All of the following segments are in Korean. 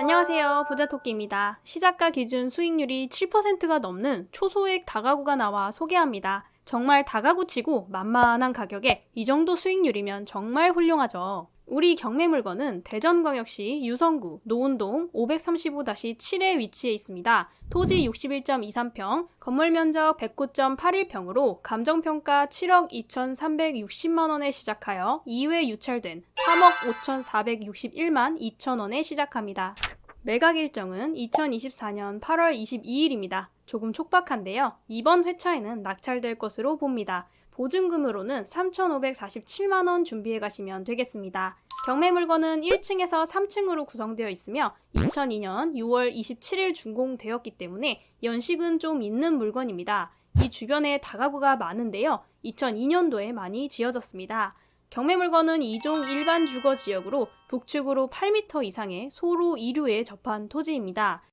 안녕하세요. 부자토끼입니다. 시작가 기준 수익률이 7%가 넘는 초소액 다가구가 나와 소개합니다. 정말 다가구치고 만만한 가격에 이 정도 수익률이면 정말 훌륭하죠. 우리 경매 물건은 대전광역시 유성구 노은동 535-7에 위치해 있습니다. 토지 61.23평, 건물 면적 109.81평으로 감정평가 7억 2,360만원에 시작하여 2회 유찰된 3억 5,461만 2천원에 시작합니다. 매각 일정은 2024년 8월 22일입니다. 조금 촉박한데요. 이번 회차에는 낙찰될 것으로 봅니다. 보증금으로는 3,547만원 준비해 가시면 되겠습니다. 경매 물건은 1층에서 3층으로 구성되어 있으며 2002년 6월 27일 준공되었기 때문에 연식은 좀 있는 물건입니다. 이 주변에 다가구가 많은데요. 2002년도에 많이 지어졌습니다. 경매 물건은 2종 일반 주거 지역으로 북측으로 8m 이상의 소로 2류에 접한 토지입니다.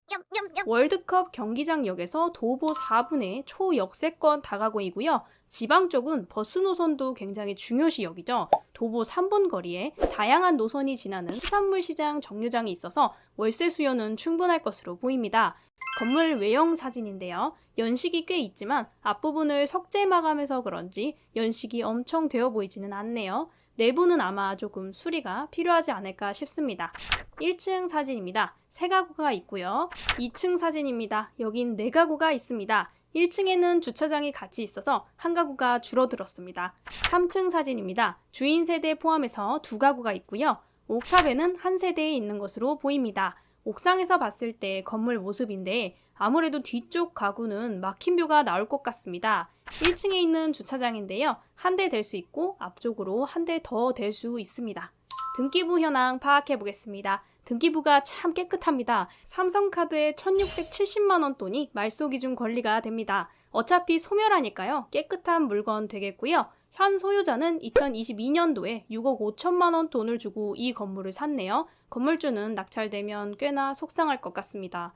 월드컵 경기장역에서 도보 4분의 초역세권 다가구이고요. 지방 쪽은 버스 노선도 굉장히 중요시 여기죠. 도보 3분 거리에 다양한 노선이 지나는 수산물 시장 정류장이 있어서 월세 수요는 충분할 것으로 보입니다. 건물 외형 사진인데요. 연식이 꽤 있지만 앞부분을 석재 마감해서 그런지 연식이 엄청 되어 보이지는 않네요. 내부는 아마 조금 수리가 필요하지 않을까 싶습니다. 1층 사진입니다. 3가구가 있고요. 2층 사진입니다. 여긴 4가구가 있습니다. 1층에는 주차장이 같이 있어서 1가구가 줄어들었습니다. 3층 사진입니다. 주인 세대 포함해서 2가구가 있고요. 옥탑에는 1세대에 있는 것으로 보입니다. 옥상에서 봤을 때 건물 모습인데 아무래도 뒤쪽 가구는 막힌 뷰가 나올 것 같습니다. 1층에 있는 주차장인데요. 한 대 댈 수 있고 앞쪽으로 한 대 더 댈 수 있습니다. 등기부 현황 파악해 보겠습니다. 등기부가 참 깨끗합니다. 삼성카드에 1,670만원 돈이 말소 기준 권리가 됩니다. 어차피 소멸하니까요. 깨끗한 물건 되겠고요. 현 소유자는 2022년도에 6억 5천만원 돈을 주고 이 건물을 샀네요. 건물주는 낙찰되면 꽤나 속상할 것 같습니다.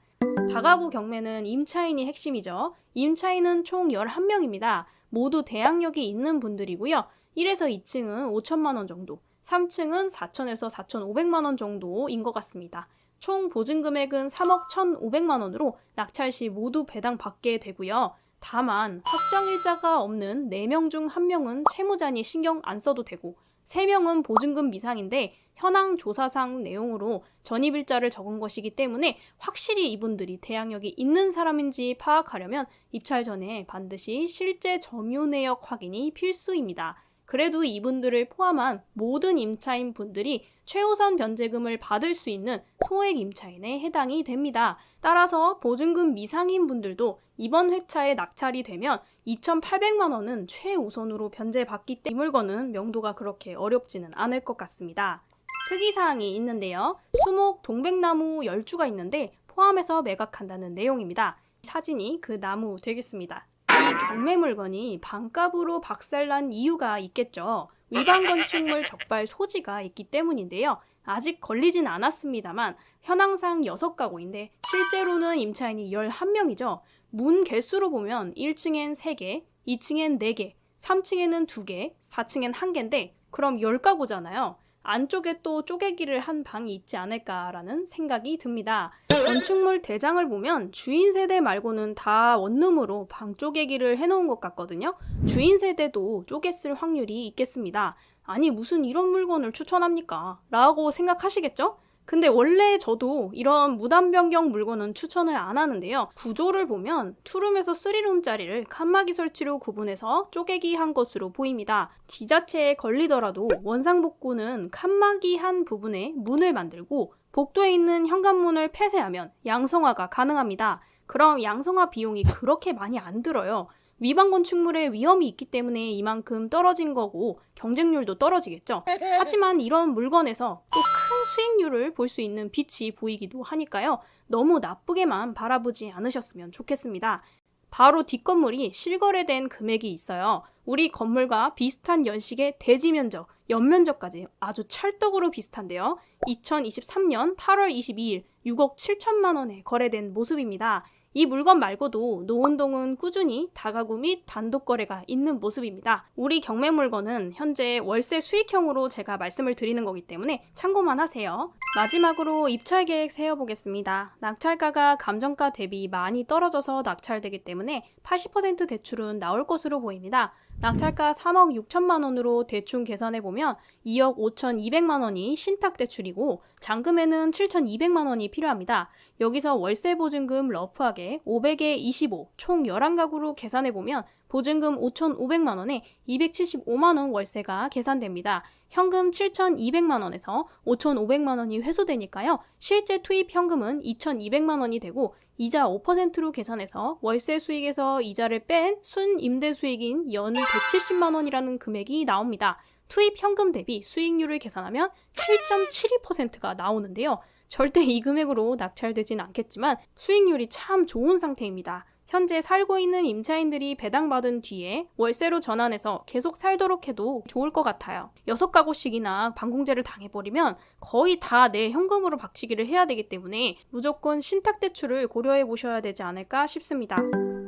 다가구 경매는 임차인이 핵심이죠. 임차인은 총 11명입니다. 모두 대항력이 있는 분들이고요. 1에서 2층은 5천만원 정도, 3층은 4천에서 4,500만원 정도인 것 같습니다. 총 보증 금액은 3억 1,500만원으로 낙찰 시 모두 배당받게 되고요. 다만 확정일자가 없는 4명 중 1명은 채무자니 신경 안 써도 되고 3명은 보증금 미상인데 현황 조사상 내용으로 전입일자를 적은 것이기 때문에 확실히 이분들이 대항력이 있는 사람인지 파악하려면 입찰 전에 반드시 실제 점유 내역 확인이 필수입니다. 그래도 이분들을 포함한 모든 임차인 분들이 최우선 변제금을 받을 수 있는 소액 임차인에 해당이 됩니다. 따라서 보증금 미상인 분들도 이번 회차에 낙찰이 되면 2,800만 원은 최우선으로 변제받기 때문에 이 물건은 명도가 그렇게 어렵지는 않을 것 같습니다. 특이사항이 있는데요. 수목 동백나무 10주가 있는데 포함해서 매각한다는 내용입니다. 사진이 그 나무 되겠습니다. 이 경매 물건이 반값으로 박살난 이유가 있겠죠. 위반 건축물 적발 소지가 있기 때문인데요. 아직 걸리진 않았습니다만 현황상 6가구인데 실제로는 임차인이 11명이죠. 문 개수로 보면 1층엔 3개, 2층엔 4개, 3층에는 2개, 4층엔 1개인데 그럼 10가구잖아요. 안쪽에 또 쪼개기를 한 방이 있지 않을까라는 생각이 듭니다. 건축물 대장을 보면 주인 세대 말고는 다 원룸으로 방 쪼개기를 해놓은 것 같거든요. 주인 세대도 쪼갰을 확률이 있겠습니다. 아니 무슨 이런 물건을 추천합니까? 라고 생각하시겠죠? 근데 원래 저도 이런 무단 변경 물건은 추천을 안 하는데요. 구조를 보면 투룸에서 3룸짜리를 칸막이 설치로 구분해서 쪼개기 한 것으로 보입니다. 지자체에 걸리더라도 원상복구는 칸막이 한 부분에 문을 만들고 복도에 있는 현관문을 폐쇄하면 양성화가 가능합니다. 그럼 양성화 비용이 그렇게 많이 안 들어요. 위반 건축물에 위험이 있기 때문에 이만큼 떨어진 거고 경쟁률도 떨어지겠죠. 하지만 이런 물건에서 또 큰 수익률을 볼 수 있는 빛이 보이기도 하니까요. 너무 나쁘게만 바라보지 않으셨으면 좋겠습니다. 바로 뒷건물이 실거래된 금액이 있어요. 우리 건물과 비슷한 연식의 대지 면적, 연면적까지 아주 찰떡으로 비슷한데요. 2023년 8월 22일 6억 7천만 원에 거래된 모습입니다. 이 물건 말고도 노원동은 꾸준히 다가구 및 단독 거래가 있는 모습입니다. 우리 경매 물건은 현재 월세 수익형으로 제가 말씀을 드리는 거기 때문에 참고만 하세요. 마지막으로 입찰 계획 세워보겠습니다. 낙찰가가 감정가 대비 많이 떨어져서 낙찰되기 때문에 80% 대출은 나올 것으로 보입니다. 낙찰가 3억 6천만 원으로 대충 계산해보면 2억 5,200만 원이 신탁대출이고 잔금에는 7,200만 원이 필요합니다. 여기서 월세 보증금 러프하게 500에 25, 총 11가구로 계산해보면 보증금 5,500만 원에 275만 원 월세가 계산됩니다. 현금 7,200만 원에서 5,500만 원이 회수되니까요. 실제 투입 현금은 2,200만 원이 되고 이자 5%로 계산해서 월세 수익에서 이자를 뺀 순임대 수익인 연 170만 원이라는 금액이 나옵니다. 투입 현금 대비 수익률을 계산하면 7.72%가 나오는데요. 절대 이 금액으로 낙찰되진 않겠지만 수익률이 참 좋은 상태입니다. 현재 살고 있는 임차인들이 배당받은 뒤에 월세로 전환해서 계속 살도록 해도 좋을 것 같아요. 6가구씩이나 반공제를 당해버리면 거의 다 내 현금으로 박치기를 해야 되기 때문에 무조건 신탁대출을 고려해 보셔야 되지 않을까 싶습니다.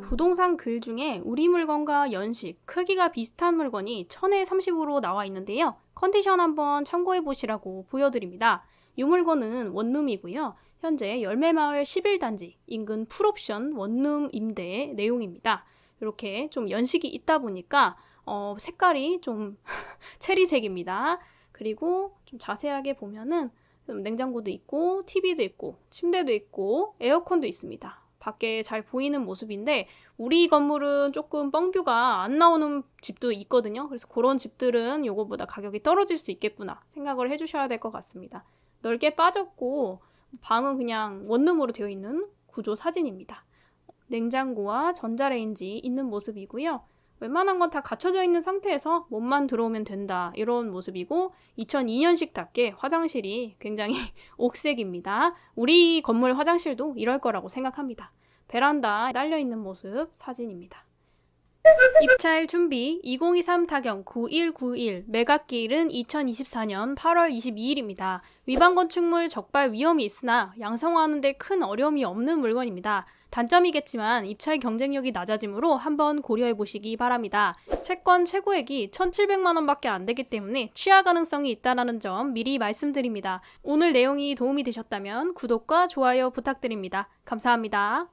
부동산 글 중에 우리 물건과 연식, 크기가 비슷한 물건이 1000에 30으로 나와 있는데요. 컨디션 한번 참고해 보시라고 보여드립니다. 이 물건은 원룸이고요. 현재 열매마을 11단지 인근 풀옵션 원룸 임대의 내용입니다. 이렇게 좀 연식이 있다 보니까 색깔이 좀 체리색입니다. 그리고 좀 자세하게 보면은 좀 냉장고도 있고 TV도 있고 침대도 있고 에어컨도 있습니다. 밖에 잘 보이는 모습인데 우리 건물은 조금 뻥뷰가 안 나오는 집도 있거든요. 그래서 그런 집들은 요거보다 가격이 떨어질 수 있겠구나 생각을 해주셔야 될 것 같습니다. 넓게 빠졌고 방은 그냥 원룸으로 되어 있는 구조 사진입니다. 냉장고와 전자레인지 있는 모습이고요. 웬만한 건 다 갖춰져 있는 상태에서 몸만 들어오면 된다 이런 모습이고 2002년식답게 화장실이 굉장히 옥색입니다. 우리 건물 화장실도 이럴 거라고 생각합니다. 베란다 딸려있는 모습 사진입니다. 입찰 준비 2023 타경 9191 매각기일은 2024년 8월 22일입니다. 위반 건축물 적발 위험이 있으나 양성화하는 데 큰 어려움이 없는 물건입니다. 단점이겠지만 입찰 경쟁력이 낮아지므로 한번 고려해 보시기 바랍니다. 채권 최고액이 1,700만 원밖에 안 되기 때문에 취하 가능성이 있다는 점 미리 말씀드립니다. 오늘 내용이 도움이 되셨다면 구독과 좋아요 부탁드립니다. 감사합니다.